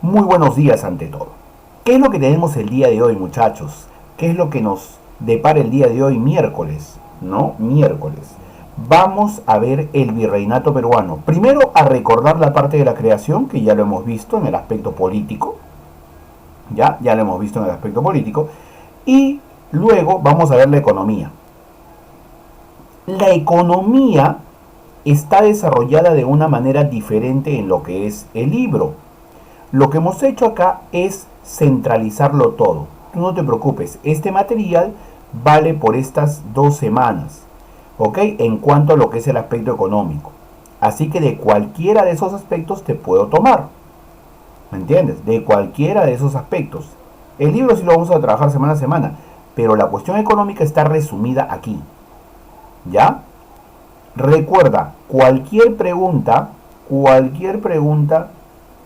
Muy buenos días ante todo. ¿Qué es lo que tenemos el día de hoy, muchachos? ¿Qué es lo que nos depara el día de hoy, miércoles? ¿No? Miércoles. Vamos a ver el virreinato peruano. Primero a recordar la parte de la creación, que ya lo hemos visto en el aspecto político. Ya lo hemos visto en el aspecto político. Y luego vamos a ver la economía. La economía está desarrollada de una manera diferente en lo que es el libro. Lo que hemos hecho acá es centralizarlo todo. Tú no te preocupes, este material vale por estas 2 semanas, ¿ok? En cuanto a lo que es el aspecto económico. Así que de cualquiera de esos aspectos te puedo tomar. ¿Me entiendes? De cualquiera de esos aspectos. El libro sí lo vamos a trabajar semana a semana, pero la cuestión económica está resumida aquí. ¿Ya? Recuerda, cualquier pregunta,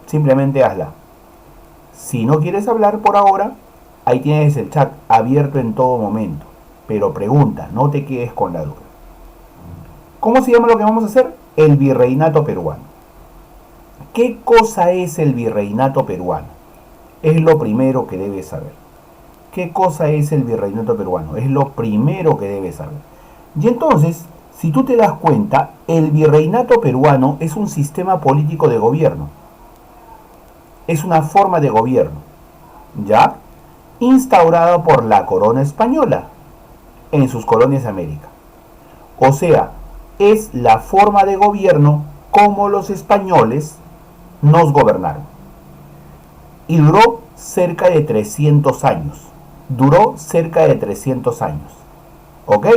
simplemente hazla. Si no quieres hablar por ahora, ahí tienes el chat abierto en todo momento. Pero pregunta, no te quedes con la duda. ¿Cómo se llama lo que vamos a hacer? El virreinato peruano. ¿Qué cosa es el virreinato peruano? Es lo primero que debes saber. ¿Qué cosa es el virreinato peruano? Es lo primero que debes saber. Y entonces, si tú te das cuenta, el virreinato peruano es un sistema político de gobierno. Es una forma de gobierno, ¿ya? Instaurada por la corona española en sus colonias de América. O sea, es la forma de gobierno como los españoles nos gobernaron. Y duró cerca de 300 años. Duró cerca de 300 años. ¿Ok?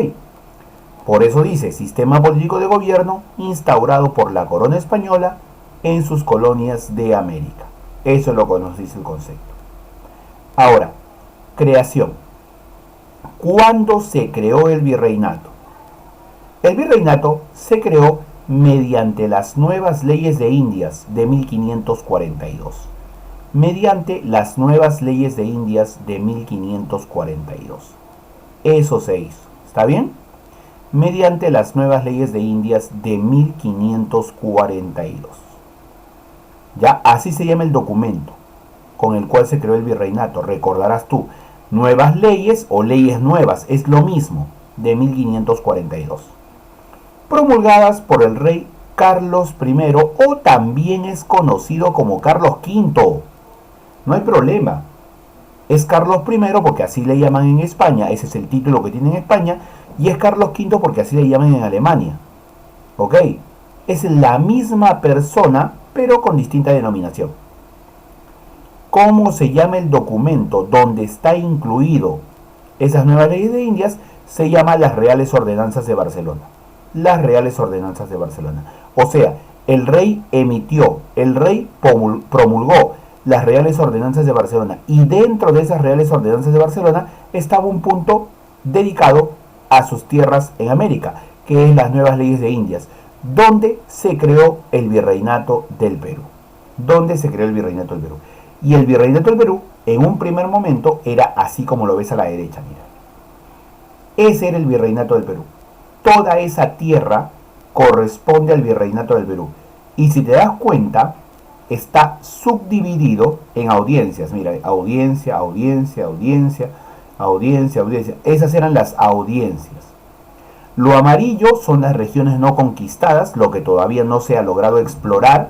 Por eso dice, sistema político de gobierno instaurado por la corona española en sus colonias de América. Eso es lo que nos dice el concepto. Ahora, creación. ¿Cuándo se creó el virreinato? El virreinato se creó mediante las nuevas leyes de Indias de 1542. Mediante las nuevas leyes de Indias de 1542. Eso se hizo. ¿Está bien? Mediante las nuevas leyes de Indias de 1542. Ya, así se llama el documento con el cual se creó el virreinato. Recordarás tú, nuevas leyes o leyes nuevas, es lo mismo, de 1542. Promulgadas por el rey Carlos I, o también es conocido como Carlos V. No hay problema. Es Carlos I porque así le llaman en España, ese es el título que tiene en España, y es Carlos V porque así le llaman en Alemania. ¿Ok? Es la misma persona, pero con distinta denominación. ¿Cómo se llama el documento donde está incluido esas nuevas leyes de Indias? Se llama las Reales Ordenanzas de Barcelona. Las Reales Ordenanzas de Barcelona. O sea, el rey promulgó las Reales Ordenanzas de Barcelona, y dentro de esas Reales Ordenanzas de Barcelona estaba un punto dedicado a sus tierras en América, que es las nuevas leyes de Indias, donde se creó el virreinato del Perú. Donde se creó el virreinato del Perú. Y el virreinato del Perú, en un primer momento, era así como lo ves a la derecha, mira. Ese era el virreinato del Perú. Toda esa tierra corresponde al virreinato del Perú. Y si te das cuenta, está subdividido en audiencias. Mira, audiencia, audiencia, audiencia, audiencia, audiencia. Esas eran las audiencias. Lo amarillo son las regiones no conquistadas, lo que todavía no se ha logrado explorar.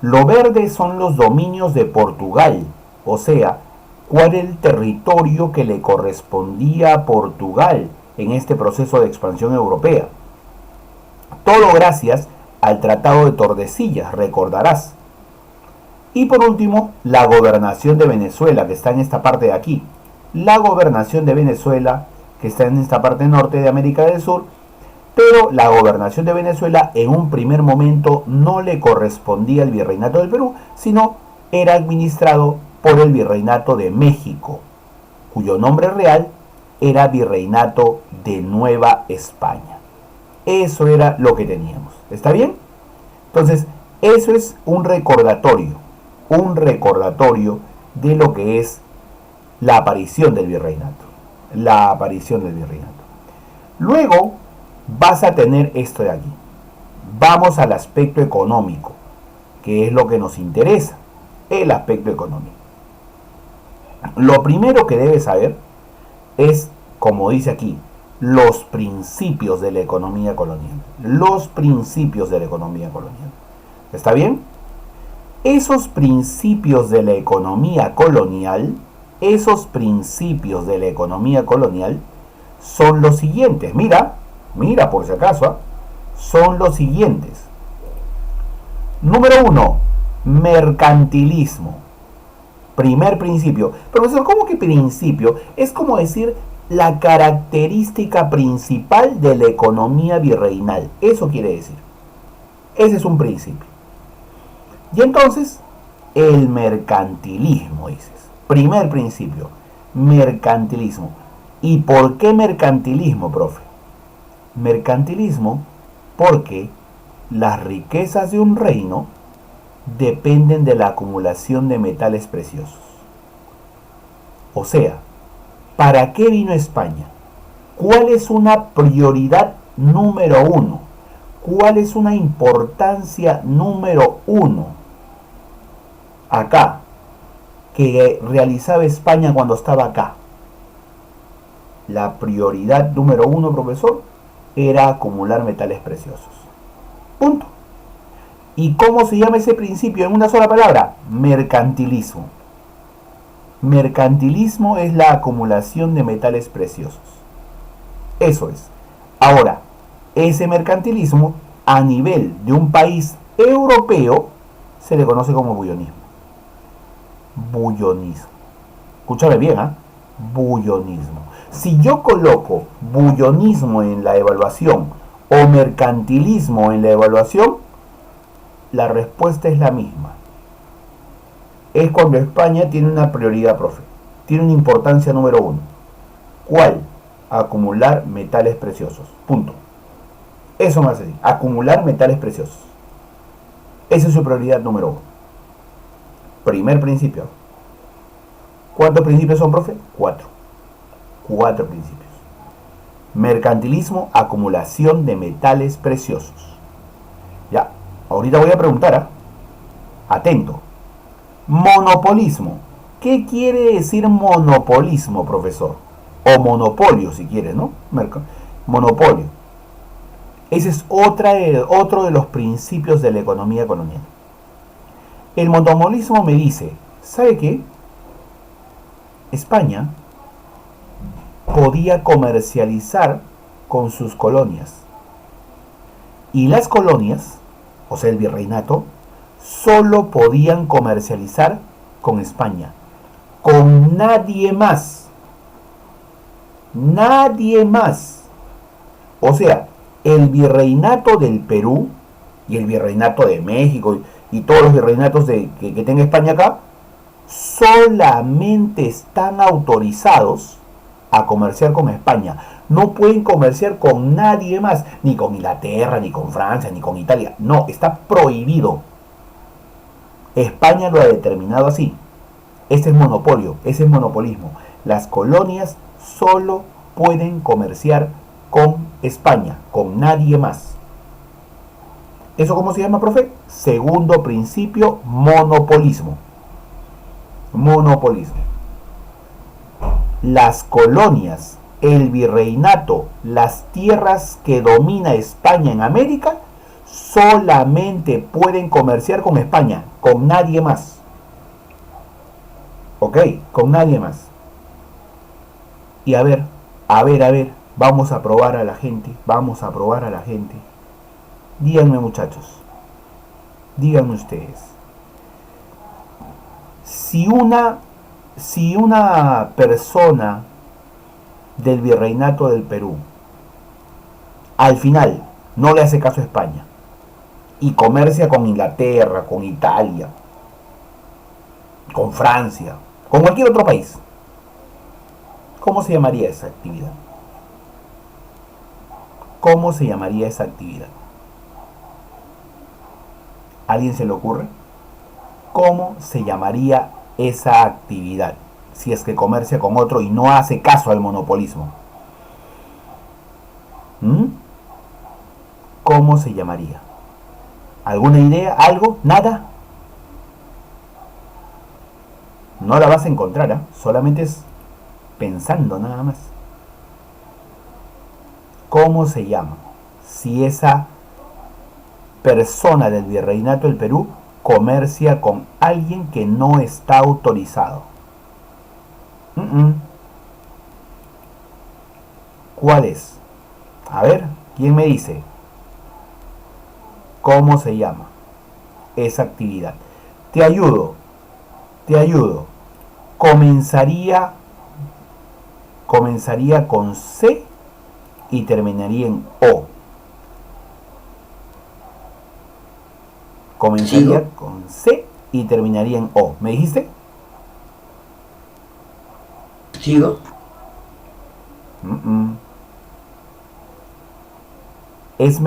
Lo verde son los dominios de Portugal, o sea, cuál era el territorio que le correspondía a Portugal en este proceso de expansión europea. Todo gracias al Tratado de Tordesillas, recordarás. Y por último, la gobernación de Venezuela, que está en esta parte de aquí. La gobernación de Venezuela, que está en esta parte norte de América del Sur, pero la gobernación de Venezuela en un primer momento no le correspondía al virreinato del Perú, sino era administrado por el virreinato de México, cuyo nombre real era Virreinato de Nueva España. Eso era lo que teníamos. ¿Está bien? Entonces, eso es un recordatorio de lo que es la aparición del virreinato. La aparición del virreinato. Luego vas a tener esto de aquí. Vamos al aspecto económico, que es lo que nos interesa. el aspecto económico. Lo primero que debes saber es, como dice aquí, los principios de la economía colonial. Los principios de la economía colonial. ¿Está bien? Esos principios de la economía colonial, esos principios de la economía colonial son los siguientes. Mira por si acaso, son los siguientes. Número 1, mercantilismo. Primer principio. Profesor, ¿cómo que principio? Es como decir la característica principal de la economía virreinal. Eso quiere decir. Ese es un principio. Y entonces, el mercantilismo, dices. Primer principio, mercantilismo. ¿Y por qué mercantilismo, profe? Mercantilismo porque las riquezas de un reino dependen de la acumulación de metales preciosos. O sea, ¿para qué vino España? ¿Cuál es una prioridad número 1? ¿Cuál es una importancia número 1 acá que realizaba España cuando estaba acá? La prioridad número 1, profesor, era acumular metales preciosos. Punto. ¿Y cómo se llama ese principio en una sola palabra? Mercantilismo. Mercantilismo es la acumulación de metales preciosos. Eso es. Ahora, ese mercantilismo a nivel de un país europeo se le conoce como bullonismo. Bullonismo. Escúchame bien, ¿eh? Bullonismo. Si yo coloco bullonismo en la evaluación o mercantilismo en la evaluación, la respuesta es la misma. Es cuando España tiene una prioridad, profe. Tiene una importancia número 1. ¿Cuál? Acumular metales preciosos. Punto. Eso más así. Acumular metales preciosos. Esa es su prioridad número 1. Primer principio. ¿Cuántos principios son, profe? 4. 4 principios. Mercantilismo, acumulación de metales preciosos. Ya, ahorita voy a preguntar, ¿eh? Atento. Monopolismo. ¿Qué quiere decir monopolismo, profesor? O monopolio, si quieres, ¿no? Monopolio. Ese es otro de los principios de la economía colonial. El monopolismo me dice, ¿sabe qué? España podía comercializar con sus colonias. Y las colonias, o sea el virreinato, solo podían comercializar con España. Con nadie más. Nadie más. O sea, el virreinato del Perú y el virreinato de México y todos los virreinatos que tenga España acá, solamente están autorizados a comerciar con España. No pueden comerciar con nadie más, ni con Inglaterra, ni con Francia, ni con Italia. No, está prohibido. España lo ha determinado así. Ese es monopolio, ese es monopolismo. Las colonias solo pueden comerciar con España, con nadie más. ¿Eso cómo se llama, profe? Segundo principio, monopolismo. Monopolismo. Las colonias, el virreinato, las tierras que domina España en América, solamente pueden comerciar con España, con nadie más. ¿Ok? Con nadie más. Y a ver, vamos a probar a la gente, Díganme, muchachos, díganme ustedes, si una persona del virreinato del Perú al final no le hace caso a España y comercia con Inglaterra, con Italia, con Francia, con cualquier otro país, ¿cómo se llamaría esa actividad? ¿Cómo se llamaría esa actividad? ¿A alguien se le ocurre? ¿Cómo se llamaría esa actividad si es que comercia con otro y no hace caso al monopolismo? ¿Cómo se llamaría? ¿Alguna idea? ¿Algo? ¿Nada? No la vas a encontrar, ¿eh? Solamente es pensando nada más. ¿Cómo se llama? Si esa persona del virreinato del Perú comercia con alguien que no está autorizado. ¿Cuál es? A ver, ¿quién me dice? ¿Cómo se llama esa actividad? Te ayudo, te ayudo. Comenzaría, comenzaría con C y terminaría en O. Comenzaría Sigo, con C y terminaría en O. ¿Me dijiste? sigo. Mm -mm. Es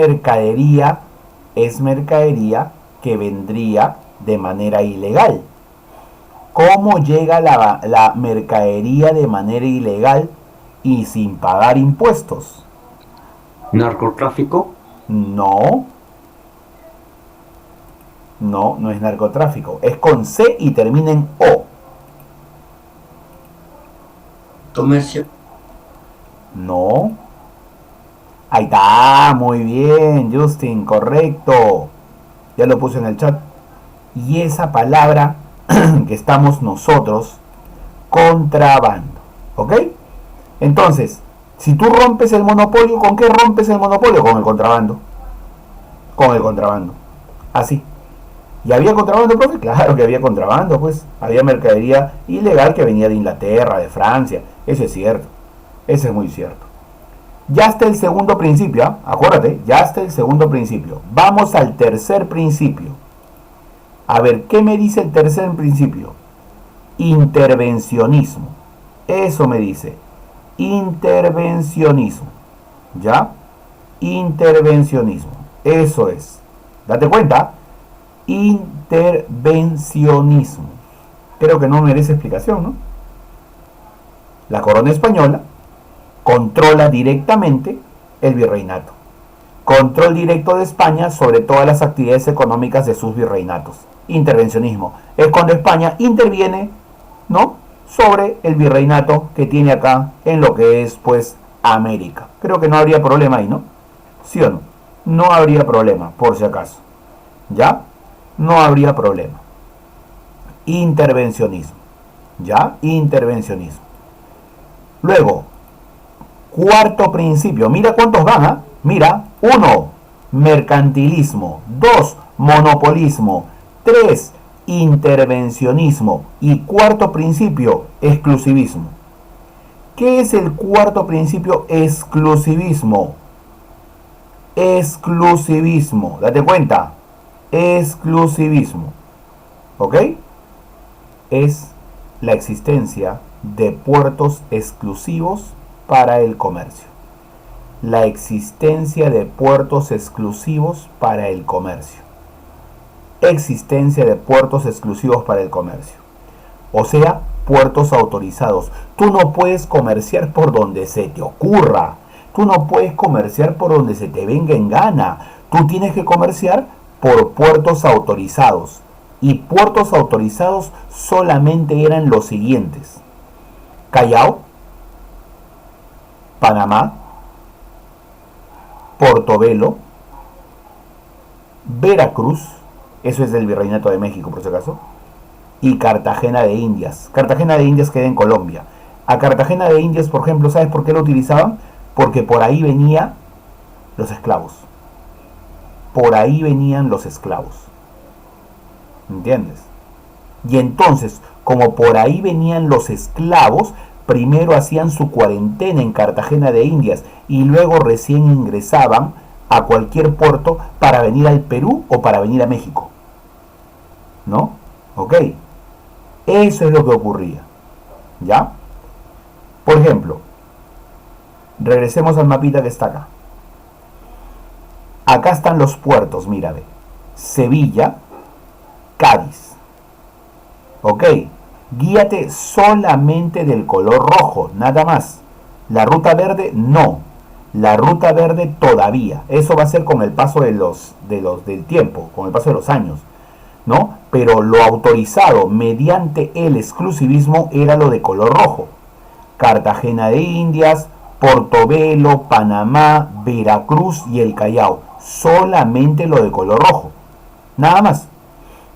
es mercadería que vendría de manera ilegal. ¿Cómo llega la mercadería de manera ilegal y sin pagar impuestos? Narcotráfico, No, no es narcotráfico. Es con C y termina en O. comercio, No. Ahí está, muy bien, Justin, correcto. Ya lo puse en el chat. Y esa palabra que estamos nosotros, contrabando. ¿Ok? Entonces, si tú rompes el monopolio, ¿con qué rompes el monopolio? Con el contrabando. Con el contrabando. Así. ¿Y había contrabando, profe? Claro que había contrabando, pues. Había mercadería ilegal que venía de Inglaterra, de Francia. Eso es cierto. Eso es muy cierto. Ya está el segundo principio, ¿eh? Acuérdate, ya está el segundo principio. Vamos al tercer principio. A ver, ¿qué me dice el tercer principio? Intervencionismo. Eso me dice. Intervencionismo. ¿Ya? Intervencionismo. Eso es. Date cuenta. Intervencionismo. Creo que no merece explicación, ¿no? La corona española controla directamente el virreinato. Control directo de España sobre todas las actividades económicas de sus virreinatos. Intervencionismo. Es cuando España interviene, ¿no?, sobre el virreinato que tiene acá en lo que es, pues, América. Creo que no habría problema ahí, ¿no? ¿Sí o no? No habría problema, por si acaso. ¿Ya? No habría problema. Intervencionismo. ¿Ya? Intervencionismo. Luego, cuarto principio. Mira cuántos van, ¿ah? Mira. 1. Mercantilismo. 2. Monopolismo. 3. Intervencionismo. Y cuarto principio, exclusivismo. ¿Qué es el cuarto principio? Exclusivismo. Exclusivismo. Date cuenta. Exclusivismo. ¿Ok? Es la existencia de puertos exclusivos para el comercio. La existencia de puertos exclusivos para el comercio. Existencia de puertos exclusivos para el comercio. O sea, puertos autorizados. Tú no puedes comerciar por donde se te ocurra. Tú no puedes comerciar por donde se te venga en gana. Tú tienes que comerciar por puertos autorizados. Y puertos autorizados solamente eran los siguientes: Callao, Panamá, Portobelo, Veracruz, eso es del Virreinato de México por si acaso, y Cartagena de Indias. Cartagena de Indias queda en Colombia. A Cartagena de Indias, por ejemplo, ¿sabes por qué lo utilizaban? Porque por ahí venían los esclavos. Por ahí venían los esclavos. ¿Entiendes? Y entonces, como por ahí venían los esclavos, primero hacían su cuarentena en Cartagena de Indias y luego recién ingresaban a cualquier puerto para venir al Perú o para venir a México. ¿No? Ok. Eso es lo que ocurría. ¿Ya? Por ejemplo, regresemos al mapita que está acá. Acá están los puertos, mírame. Sevilla, Cádiz. Ok, guíate solamente del color rojo, nada más. La ruta verde, no. La ruta verde todavía. Eso va a ser con el paso del tiempo, con el paso de los años. ¿no? Pero lo autorizado mediante el exclusivismo era lo de color rojo. Cartagena de Indias, Portobelo, Panamá, Veracruz y el Callao. Solamente lo de color rojo. Nada más.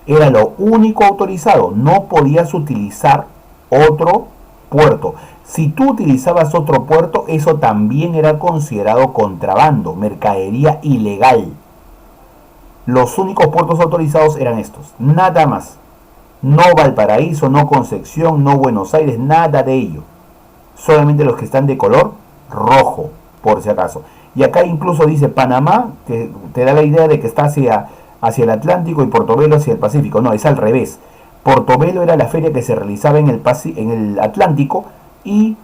Era lo único autorizado. No podías utilizar otro puerto. Si tú utilizabas otro puerto, eso también era considerado contrabando, mercadería ilegal. Los únicos puertos autorizados eran estos, nada más. No Valparaíso, no Concepción, no Buenos Aires, nada de ello. Solamente los que están de color rojo, por si acaso. Y acá incluso dice Panamá, que te da la idea de que está hacia el Atlántico y Portobelo hacia el Pacífico. No, es al revés. Portobelo era la feria que se realizaba en el Atlántico y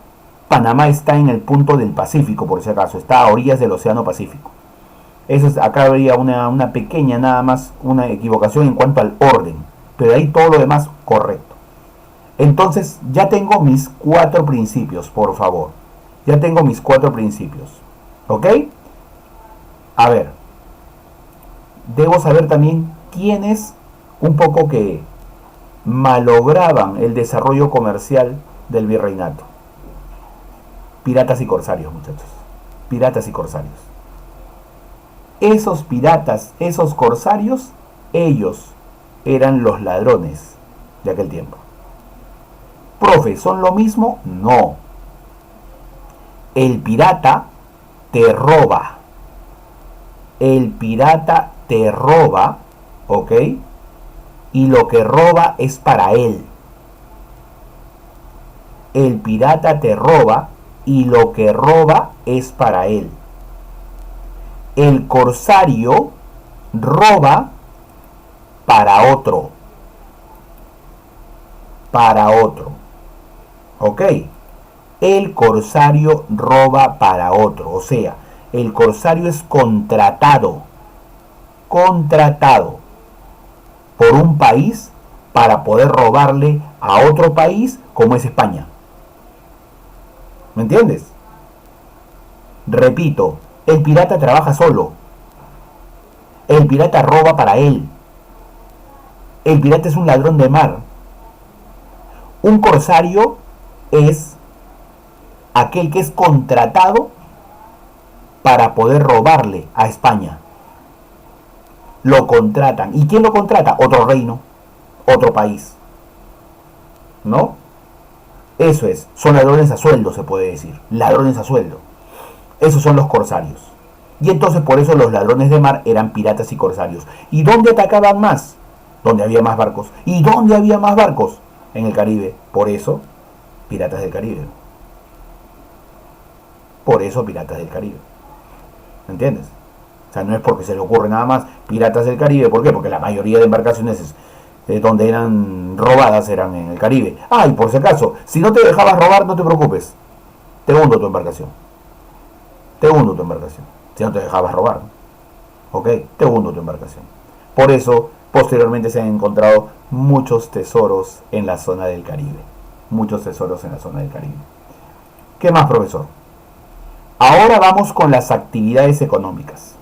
Panamá está en el punto del Pacífico, por si acaso. Está a orillas del Océano Pacífico. Eso es, acá habría una pequeña, nada más, una equivocación en cuanto al orden. Pero ahí todo lo demás correcto. Entonces ya tengo mis 4 principios, por favor. Ya tengo mis 4 principios. ¿Ok? A ver. Debo saber también quiénes un poco que malograban el desarrollo comercial del virreinato. Piratas y corsarios, muchachos. Piratas y corsarios. Esos piratas, esos corsarios, ellos eran los ladrones de aquel tiempo. Profe, ¿son lo mismo? No. El pirata te roba. El pirata te roba, ¿ok? Y lo que roba es para él. El pirata te roba y lo que roba es para él. El corsario roba para otro. Para otro. ¿Ok? El corsario roba para otro. O sea, el corsario es contratado. Contratado por un país para poder robarle a otro país como es España. ¿Me entiendes? Repito, el pirata trabaja solo. El pirata roba para él. El pirata es un ladrón de mar. Un corsario es aquel que es contratado para poder robarle a España. Lo contratan. ¿Y quién lo contrata? Otro reino, otro país. ¿No? Eso es. Son ladrones a sueldo, se puede decir. Ladrones a sueldo. Esos son los corsarios. Y entonces por eso los ladrones de mar eran piratas y corsarios. ¿Y dónde atacaban más? Donde había más barcos. ¿Y dónde había más barcos? En el Caribe. Por eso, piratas del Caribe. Por eso, piratas del Caribe. ¿Me entiendes? O sea, no es porque se le ocurre nada más piratas del Caribe. ¿Por qué? Porque la mayoría de embarcaciones donde eran robadas eran en el Caribe. Ah, y por si acaso, si no te dejabas robar, no te preocupes. Te hundo tu embarcación. Te hundo tu embarcación. Si no te dejabas robar. ¿Ok? Te hundo tu embarcación. Por eso, posteriormente se han encontrado muchos tesoros en la zona del Caribe. Muchos tesoros en la zona del Caribe. ¿Qué más, profesor? Ahora vamos con las actividades económicas.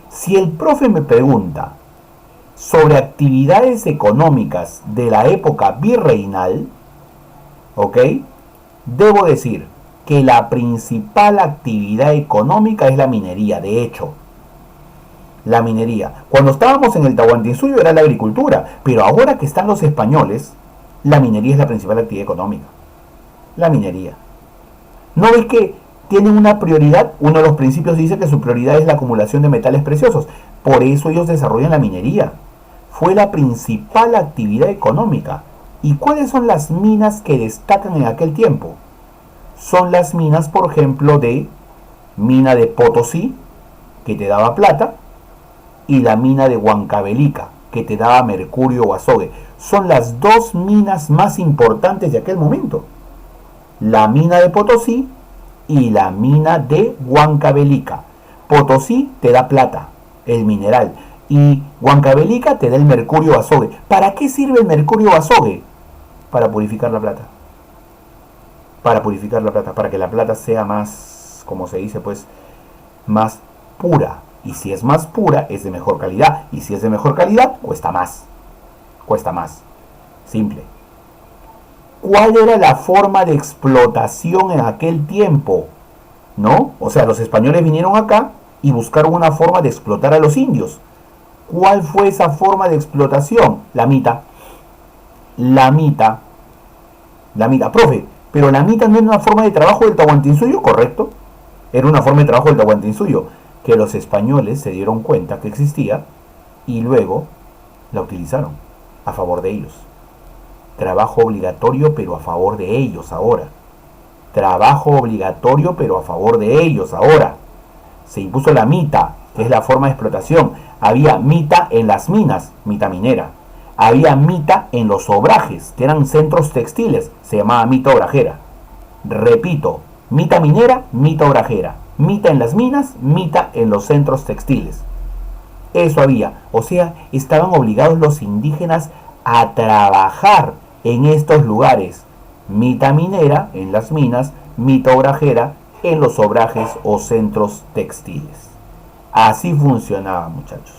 Si el profe me pregunta sobre actividades económicas de la época virreinal, ¿ok? Debo decir que la principal actividad económica es la minería. De hecho, la minería. Cuando estábamos en el Tahuantinsuyo era la agricultura, pero ahora que están los españoles, la minería es la principal actividad económica. La minería. ¿No ves que tienen una prioridad? Uno de los principios dice que su prioridad es la acumulación de metales preciosos. Por eso ellos desarrollan la minería. Fue la principal actividad económica. ¿Y cuáles son las minas que destacan en aquel tiempo? Son las minas, por ejemplo, de mina de Potosí, que te daba plata, y la mina de Huancavelica, que te daba mercurio o azogue. Son las dos minas más importantes de aquel momento. La mina de Potosí y la mina de Huancavelica. Potosí te da plata, el mineral, y Huancavelica te da el mercurio o azogue. ¿Para qué sirve el mercurio o azogue? Para purificar la plata. Para purificar la plata, para que la plata sea más, como se dice, pues, más pura. Y si es más pura, es de mejor calidad. Y si es de mejor calidad, cuesta más. cuesta más. Simple. ¿Cuál era la forma de explotación en aquel tiempo? ¿No? O sea, los españoles vinieron acá y buscaron una forma de explotar a los indios. ¿Cuál fue esa forma de explotación? La mita. La mita. La mita. Profe, pero la mita no era una forma de trabajo del Tahuantinsuyo, ¿correcto? Era una forma de trabajo del Tahuantinsuyo que los españoles se dieron cuenta que existía y luego la utilizaron a favor de ellos. Trabajo obligatorio pero a favor de ellos ahora. Trabajo obligatorio pero a favor de ellos ahora. Se impuso la mita, que es la forma de explotación. Había mita en las minas, mita minera. Había mita en los obrajes, que eran centros textiles, se llamaba mita obrajera. Repito, mita minera, mita obrajera. Mita en las minas, mita en los centros textiles. Eso había. O sea, estaban obligados los indígenas a trabajar en estos lugares. Mita minera en las minas, mita obrajera en los obrajes o centros textiles. Así funcionaba, muchachos.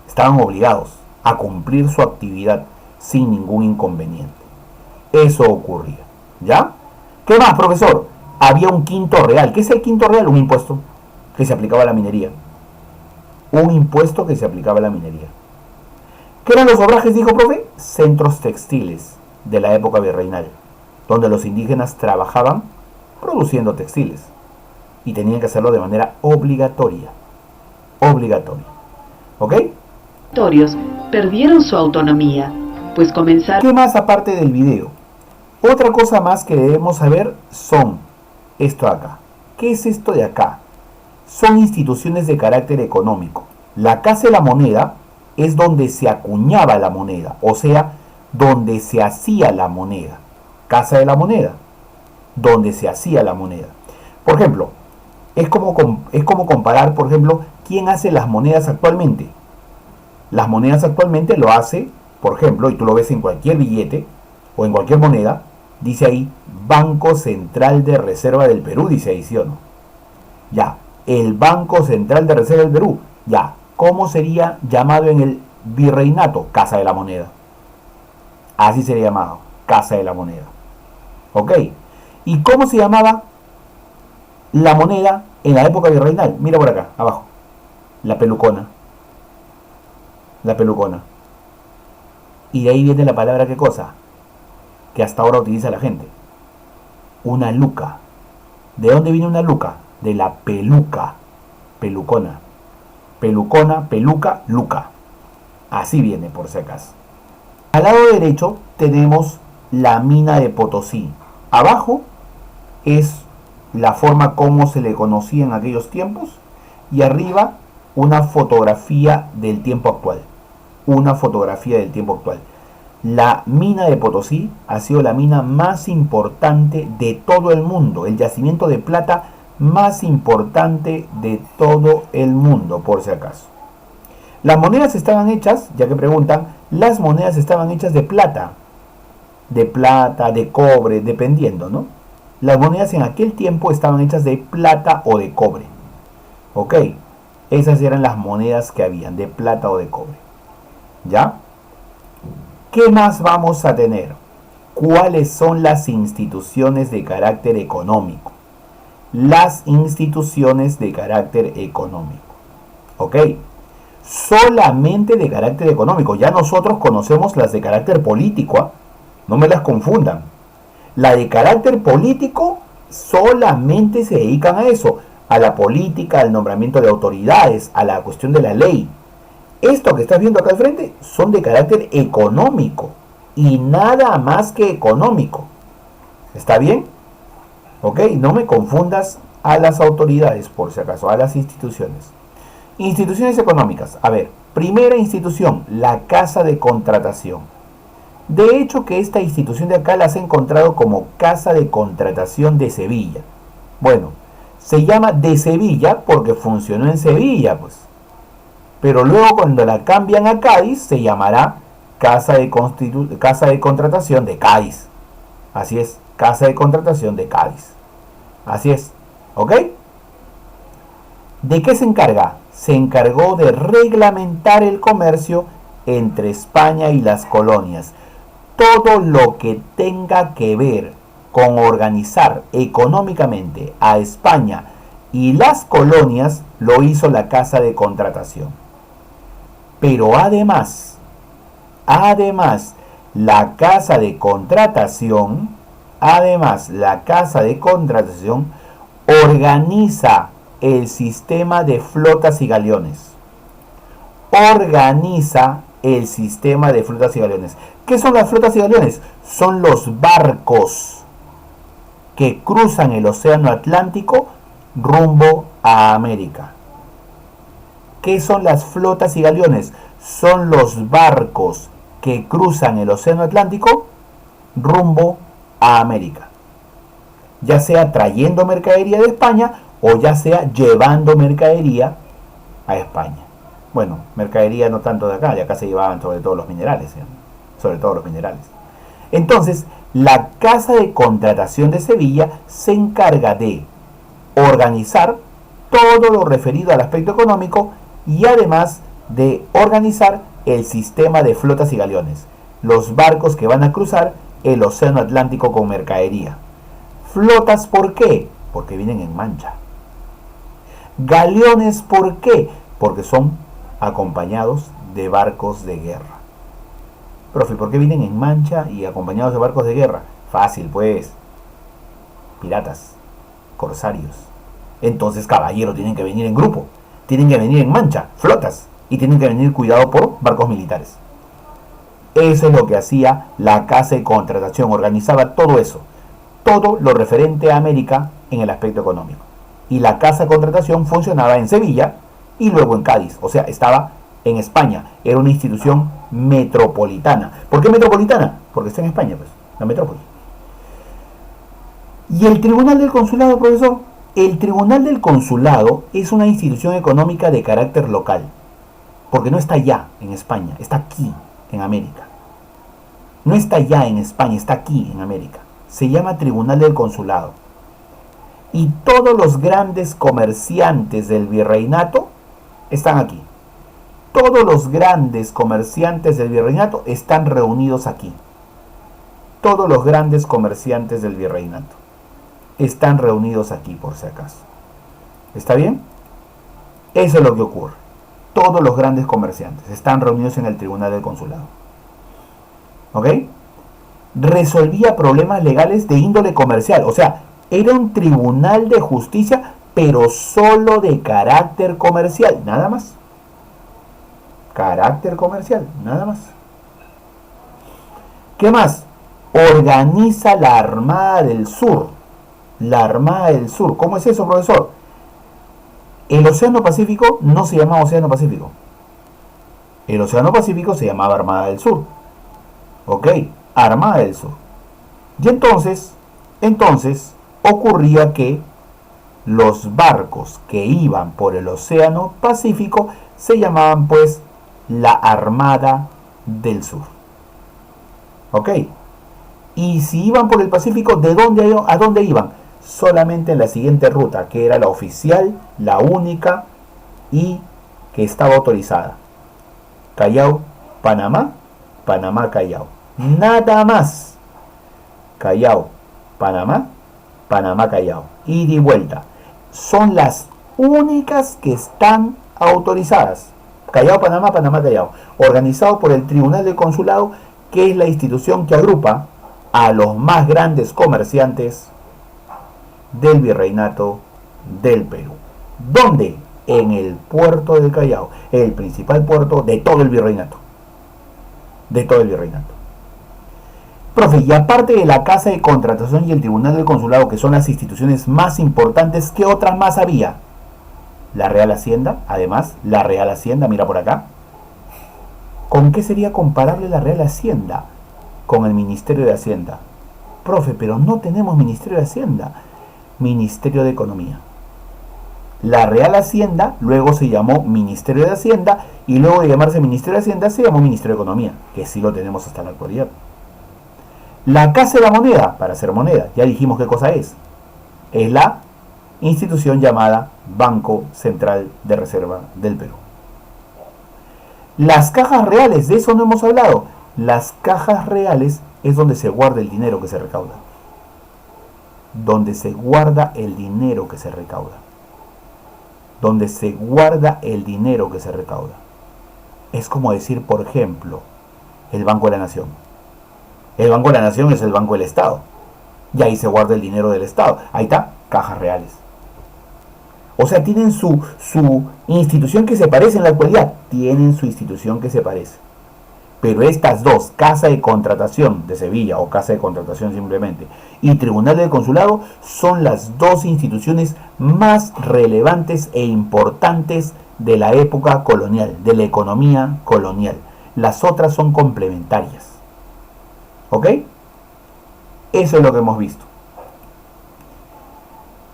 Estaban obligados a cumplir su actividad sin ningún inconveniente. Eso ocurría. ¿Ya? ¿Qué más, profesor? Había un quinto real. ¿Qué es el quinto real? Un impuesto que se aplicaba a la minería. Un impuesto que se aplicaba a la minería. ¿Qué eran los obrajes, dijo profe? Centros textiles de la época virreinal, donde los indígenas trabajaban produciendo textiles y tenían que hacerlo de manera obligatoria. Obligatoria. ¿Ok? Territorios perdieron su autonomía, pues comenzaron... ¿Qué más aparte del video? Otra cosa más que debemos saber son esto de acá. ¿Qué es esto de acá? Son instituciones de carácter económico. La Casa de la Moneda es donde se acuñaba la moneda, o sea, donde se hacía la moneda. Casa de la Moneda, donde se hacía la moneda. Por ejemplo, es como comparar, por ejemplo, quién hace las monedas actualmente. Las monedas actualmente lo hace, por ejemplo, y tú lo ves en cualquier billete o en cualquier moneda, dice ahí Banco Central de Reserva del Perú, dice ahí, ¿sí o no? Ya, el Banco Central de Reserva del Perú, ya, ¿cómo sería llamado en el virreinato? Casa de la Moneda. Así sería llamado, Casa de la Moneda. ¿Ok? ¿Y cómo se llamaba la moneda en la época virreinal? Mira por acá, abajo. La pelucona. La pelucona. Y de ahí viene la palabra, ¿qué cosa? Que hasta ahora utiliza la gente. Una luca. ¿De dónde viene una luca? De la peluca. Pelucona. Pelucona, peluca, luca. Así viene, por si acaso. Al lado derecho tenemos la mina de Potosí. Abajo es la forma como se le conocía en aquellos tiempos. Y arriba una fotografía del tiempo actual. Una fotografía del tiempo actual. La mina de Potosí ha sido la mina más importante de todo el mundo. El yacimiento de plata más importante de todo el mundo, por si acaso. Las monedas estaban hechas, ya que preguntan, las monedas estaban hechas de plata, de cobre, dependiendo, ¿no? Las monedas en aquel tiempo estaban hechas de plata o de cobre. ¿Ok? Esas eran las monedas que habían, de plata o de cobre. ¿Ya? ¿Qué más vamos a tener? ¿Cuáles son las instituciones de carácter económico? Las instituciones de carácter económico. ¿Ok? Solamente de carácter económico. Ya nosotros conocemos las de carácter político, ¿eh? No me las confundan. La de carácter político solamente se dedican a eso, a la política, al nombramiento de autoridades, a la cuestión de la ley. Esto que estás viendo acá al frente son de carácter económico y nada más que económico. ¿Está bien? ¿Ok? No me confundas a las autoridades, por si acaso, a las instituciones. Instituciones económicas. A ver, primera institución, la Casa de Contratación. De hecho que esta institución de acá la has encontrado como Casa de Contratación de Sevilla. Bueno, se llama de Sevilla porque funcionó en Sevilla, pues. Pero luego cuando la cambian a Cádiz se llamará Casa de Contratación de Cádiz. Así es, Casa de Contratación de Cádiz. Así es, ¿ok? ¿De qué se encarga? Se encargó de reglamentar el comercio entre España y las colonias. Todo lo que tenga que ver con organizar económicamente a España y las colonias lo hizo la Casa de Contratación. Pero además, la Casa de Contratación, organiza el sistema de flotas y galeones. ¿Qué son las flotas y galeones? Son los barcos que cruzan el océano Atlántico rumbo a América. ¿Qué son las flotas y galeones? Son los barcos que cruzan el océano Atlántico rumbo a América. Ya sea trayendo mercadería de España o ya sea llevando mercadería a España. Bueno, mercadería no tanto de acá se llevaban sobre todo los minerales. Entonces, la Casa de Contratación de Sevilla se encarga de organizar todo lo referido al aspecto económico y además de organizar el sistema de flotas y galeones, los barcos que van a cruzar el océano Atlántico con mercadería. Flotas, ¿por qué? Porque vienen en mancha. Galeones, ¿por qué? Porque son acompañados de barcos de guerra. Profe, ¿por qué vienen en mancha y acompañados de barcos de guerra? Fácil, pues. Piratas, corsarios. Entonces, caballero, tienen que venir en grupo, tienen que venir en mancha, flotas, y tienen que venir cuidado por barcos militares. Eso es lo que hacía la Casa de Contratación, organizaba todo eso, todo lo referente a América en el aspecto económico. Y la Casa de Contratación funcionaba en Sevilla y luego en Cádiz, o sea, estaba en España, era una institución metropolitana. ¿Por qué metropolitana? Porque está en España, pues, la metrópoli. ¿Y el Tribunal del Consulado, profesor? El Tribunal del Consulado es una institución económica de carácter local, porque no está allá en España, está aquí en América. No está allá en España, está aquí en América. Se llama Tribunal del Consulado. Y todos los grandes comerciantes del virreinato están aquí. Todos los grandes comerciantes del virreinato están reunidos aquí. Todos los grandes comerciantes del virreinato están reunidos aquí, por si acaso. ¿Está bien? Eso es lo que ocurre. Todos los grandes comerciantes están reunidos en el Tribunal del Consulado. ¿Ok? Resolvía problemas legales de índole comercial. O sea, era un tribunal de justicia, pero solo de carácter comercial. Nada más. Carácter comercial. Nada más. ¿Qué más? Organiza la Armada del Sur. La Armada del Sur. ¿Cómo es eso, profesor? El Océano Pacífico no se llamaba Océano Pacífico. El Océano Pacífico se llamaba Armada del Sur. ¿Ok? Armada del Sur. Y entonces ocurría que los barcos que iban por el Océano Pacífico se llamaban pues la Armada del Sur. ¿Ok? Y si iban por el Pacífico, ¿a dónde iban? Solamente en la siguiente ruta, que era la oficial, la única y que estaba autorizada. Callao, Panamá, Panamá, Callao. Nada más. Callao, Panamá, Panamá, Callao. Ida y vuelta. Son las únicas que están autorizadas. Callao, Panamá, Panamá, Callao. Organizado por el Tribunal del Consulado, que es la institución que agrupa a los más grandes comerciantes del Virreinato del Perú. ¿Dónde? En el puerto del Callao, el principal puerto de todo el Virreinato. De todo el Virreinato. Profe, y aparte de la Casa de Contratación y el Tribunal del Consulado, que son las instituciones más importantes, ¿qué otras más había? La Real Hacienda, además, la Real Hacienda, mira por acá. ¿Con qué sería comparable la Real Hacienda? Con el Ministerio de Hacienda. Profe, pero no tenemos Ministerio de Hacienda. Ministerio de Economía. La Real Hacienda luego se llamó Ministerio de Hacienda y luego de llamarse Ministerio de Hacienda se llamó Ministerio de Economía, que sí lo tenemos hasta la actualidad. La Casa de la Moneda, para hacer moneda, ya dijimos qué cosa es. Es la institución llamada Banco Central de Reserva del Perú. Las cajas reales, de eso no hemos hablado. Las cajas reales es donde se guarda el dinero que se recauda. Donde se guarda el dinero que se recauda. Donde se guarda el dinero que se recauda. Es como decir, por ejemplo, el Banco de la Nación. El Banco de la Nación es el Banco del Estado. Y ahí se guarda el dinero del Estado. Ahí está, cajas reales. O sea, tienen su institución que se parece en la actualidad. Tienen su institución que se parece. Pero estas dos, Casa de Contratación de Sevilla, o Casa de Contratación simplemente, y Tribunal del Consulado, son las dos instituciones más relevantes e importantes de la época colonial, de la economía colonial. Las otras son complementarias. ¿Ok? Eso es lo que hemos visto.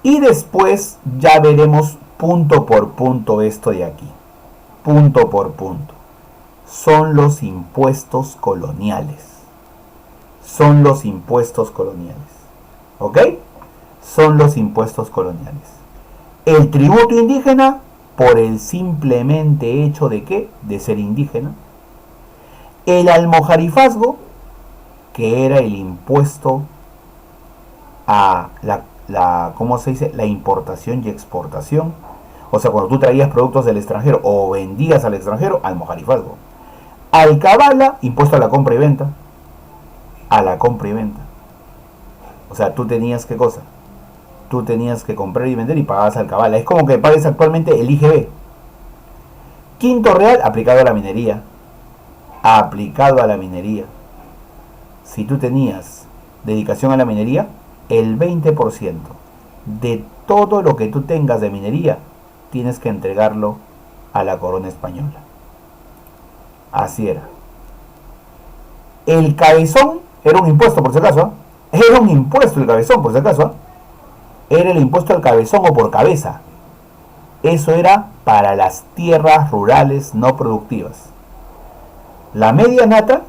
Y después ya veremos punto por punto esto de aquí. Punto por punto. Son los impuestos coloniales. Son los impuestos coloniales. ¿Ok? Son los impuestos coloniales. El tributo indígena, por el simplemente hecho de ¿qué? De ser indígena. El almojarifazgo, que era el impuesto a ¿cómo se dice? La importación y exportación. O sea, cuando tú traías productos del extranjero o vendías al extranjero, almojarifazgo. Alcabala, impuesto a la compra y venta. A la compra y venta. O sea, tú tenías ¿qué cosa? Tú tenías que comprar y vender y pagabas alcabala. Es como que pagues actualmente el IGB. Quinto real, aplicado a la minería. Aplicado a la minería. Si tú tenías dedicación a la minería, el 20% de todo lo que tú tengas de minería tienes que entregarlo a la corona española. Así era. El cabezón era un impuesto, por si acaso. Era un impuesto el cabezón, por si acaso. Era el impuesto al cabezón o por cabeza. Eso era para las tierras rurales no productivas. La media nata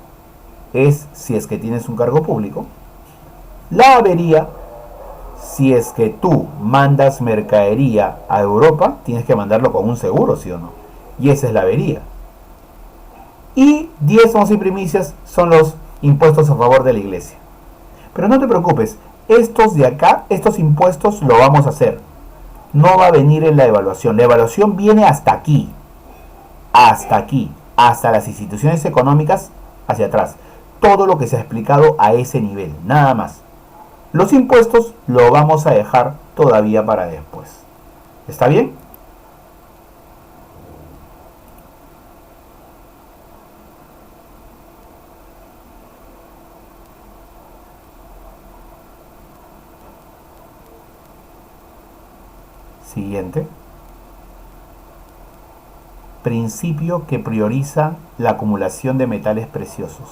es si es que tienes un cargo público. La avería, si es que tú mandas mercadería a Europa, tienes que mandarlo con un seguro, ¿sí o no? Y esa es la avería. Y diezmos y primicias son los impuestos a favor de la iglesia. Pero no te preocupes, estos de acá, estos impuestos lo vamos a hacer. No va a venir en la evaluación. La evaluación viene hasta aquí. Hasta aquí. Hasta las instituciones económicas hacia atrás. Todo lo que se ha explicado a ese nivel. Nada más. Los impuestos lo vamos a dejar todavía para después. ¿Está bien? Siguiente. Principio que prioriza la acumulación de metales preciosos.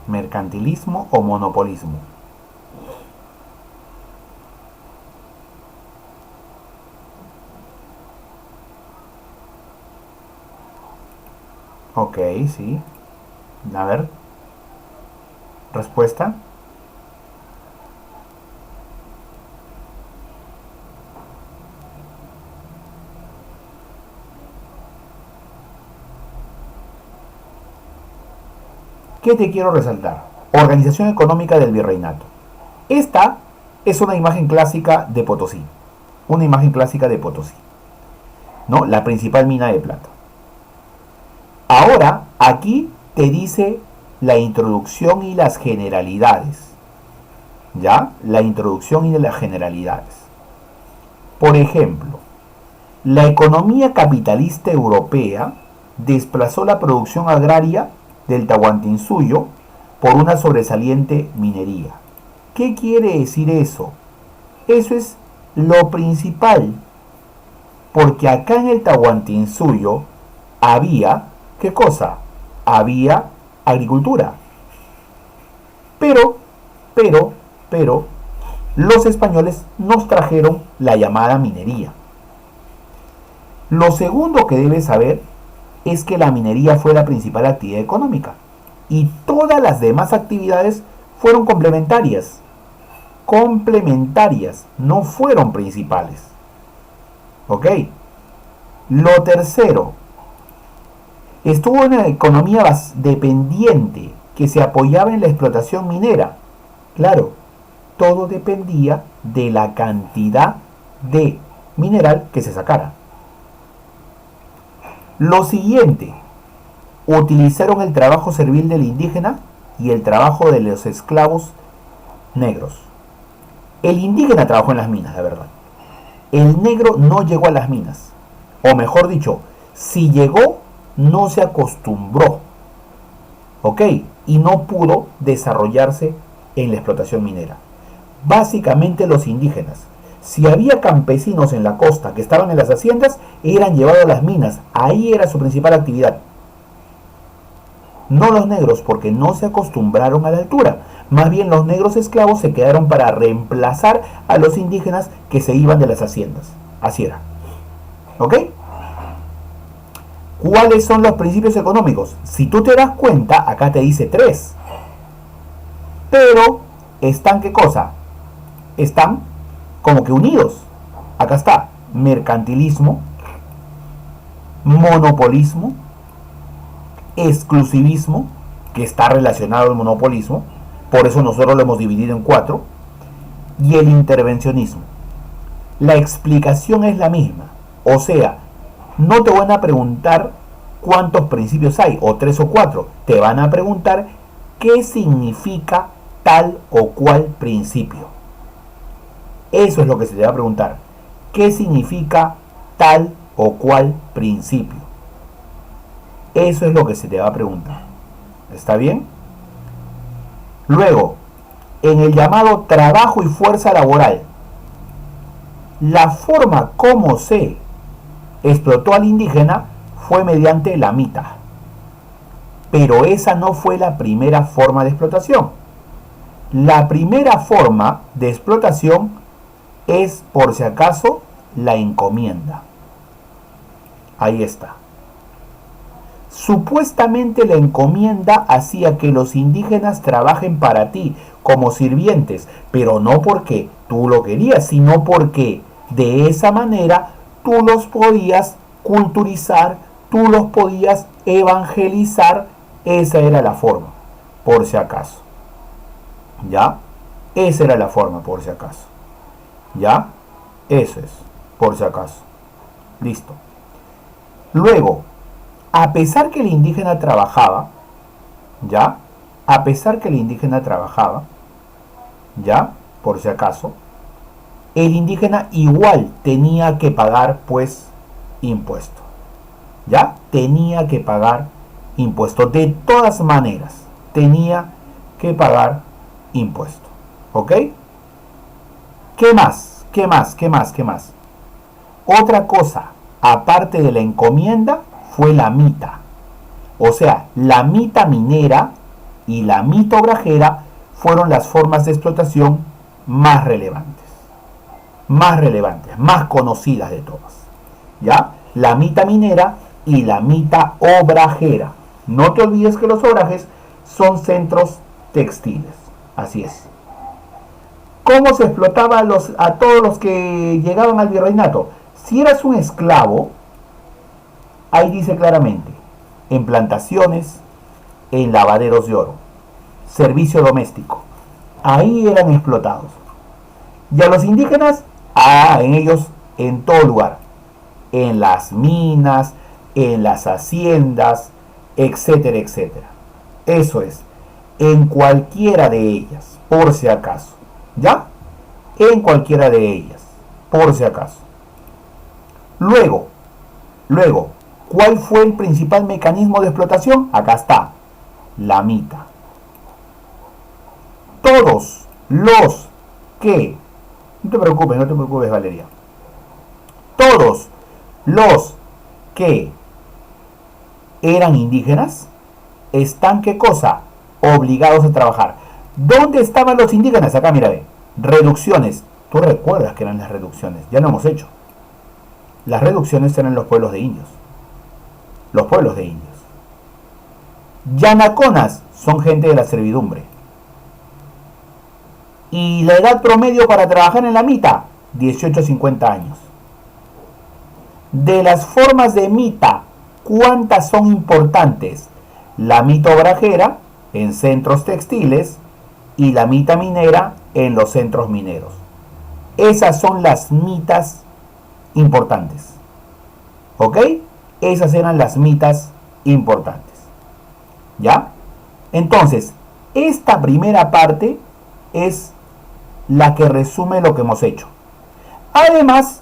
Mercantilismo o monopolismo. Ok, sí. A ver. Respuesta. ¿Qué te quiero resaltar? Organización económica del virreinato. Esta es una imagen clásica de Potosí. Una imagen clásica de Potosí. ¿No? La principal mina de plata. Ahora, aquí te dice la introducción y las generalidades. ¿Ya? La introducción y las generalidades. Por ejemplo, la economía capitalista europea desplazó la producción agraria del Tahuantinsuyo por una sobresaliente minería. ¿Qué quiere decir eso? Eso es lo principal. Porque acá en el Tahuantinsuyo había, ¿qué cosa? Había agricultura. Pero, los españoles nos trajeron la llamada minería. Lo segundo que debes saber es que la minería fue la principal actividad económica. Y todas las demás actividades fueron complementarias. Complementarias, no fueron principales. ¿Ok? Lo tercero, estuvo en una economía dependiente que se apoyaba en la explotación minera. Claro, todo dependía de la cantidad de mineral que se sacara. Lo siguiente, utilizaron el trabajo servil del indígena y el trabajo de los esclavos negros. El indígena trabajó en las minas, la verdad. El negro no llegó a las minas. O mejor dicho, si llegó, no se acostumbró. ¿Ok? Y no pudo desarrollarse en la explotación minera. Básicamente los indígenas. Si había campesinos en la costa que estaban en las haciendas, eran llevados a las minas. Ahí era su principal actividad. No los negros, porque no se acostumbraron a la altura. Más bien los negros esclavos se quedaron para reemplazar a los indígenas que se iban de las haciendas. Así era. ¿Ok? ¿Cuáles son los principios económicos? Si tú te das cuenta, acá te dice 3. Pero, ¿están qué cosa? Están como que unidos. Acá está, mercantilismo, monopolismo, exclusivismo, que está relacionado al monopolismo, por eso nosotros lo hemos dividido en 4, y el intervencionismo. La explicación es la misma, o sea, no te van a preguntar cuántos principios hay, o 3 o 4, te van a preguntar qué significa tal o cual principio. Eso es lo que se te va a preguntar. ¿Qué significa tal o cual principio? Eso es lo que se te va a preguntar. ¿Está bien? Luego, en el llamado trabajo y fuerza laboral, la forma como se explotó al indígena fue mediante la mita. Pero esa no fue la primera forma de explotación. La primera forma de explotación es, por si acaso, la encomienda. Ahí está. Supuestamente la encomienda hacía que los indígenas trabajen para ti como sirvientes, pero no porque tú lo querías, sino porque de esa manera tú los podías culturizar, tú los podías evangelizar. Esa era la forma, por si acaso. ¿Ya? Esa era la forma, por si acaso. ¿Ya? Eso es, por si acaso. Listo. Luego, a pesar que el indígena trabajaba, ¿ya? A pesar que el indígena trabajaba, ¿ya? Por si acaso, el indígena igual tenía que pagar, pues, impuesto. ¿Ya? Tenía que pagar impuesto. De todas maneras, tenía que pagar impuesto. ¿Ok? ¿Qué más? ¿Qué más? ¿Qué más? ¿Qué más? Otra cosa, aparte de la encomienda, fue la mita. O sea, la mita minera y la mita obrajera fueron las formas de explotación más relevantes. Más relevantes, más conocidas de todas. ¿Ya? La mita minera y la mita obrajera. No te olvides que los obrajes son centros textiles. Así es. ¿Cómo se explotaba a todos los que llegaban al virreinato? Si eras un esclavo, ahí dice claramente, en plantaciones, en lavaderos de oro, servicio doméstico, ahí eran explotados. Y a los indígenas, en ellos, en todo lugar, en las minas, en las haciendas, etcétera, etcétera. Eso es, en cualquiera de ellas, por si acaso. ¿Ya? En cualquiera de ellas, por si acaso. Luego, ¿cuál fue el principal mecanismo de explotación? Acá está, la mita. Todos los que, no te preocupes, Valeria. Todos los que eran indígenas están, ¿qué cosa? Obligados a trabajar. ¿Dónde estaban los indígenas? Acá, mira, ve. Reducciones. Tú recuerdas que eran las reducciones. Ya lo hemos hecho. Las reducciones eran los pueblos de indios. Los pueblos de indios. Yanaconas son gente de la servidumbre. Y la edad promedio para trabajar en la mita, 18 a 50 años. De las formas de mita, ¿cuántas son importantes? La mita obrajera en centros textiles y la mita minera en los centros mineros. Esas son las mitas importantes. ¿Ok? Esas eran las mitas importantes. ¿Ya? Entonces, esta primera parte es la que resume lo que hemos hecho. Además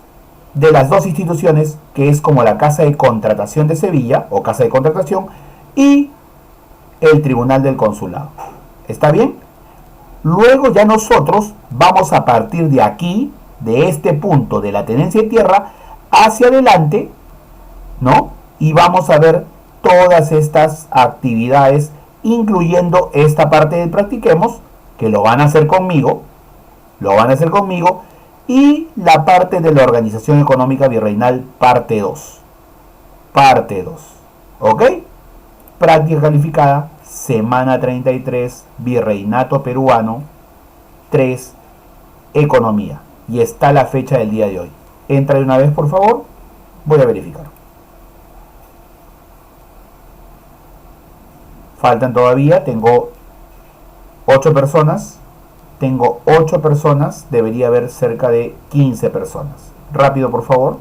de las dos instituciones, que es como la Casa de Contratación de Sevilla, o Casa de Contratación, y el Tribunal del Consulado. ¿Está bien? Luego ya nosotros vamos a partir de aquí, de este punto de la tenencia de tierra, hacia adelante, ¿no? Y vamos a ver todas estas actividades, incluyendo esta parte del practiquemos, que lo van a hacer conmigo, y la parte de la Organización Económica Virreinal, parte 2. ¿Ok? Práctica calificada, semana 33, Virreinato Peruano 3, Economía. Y está la fecha del día de hoy. Entra de una vez, por favor. Voy a verificar. Faltan todavía, tengo 8 personas. Debería haber cerca de 15 personas. Rápido, por favor.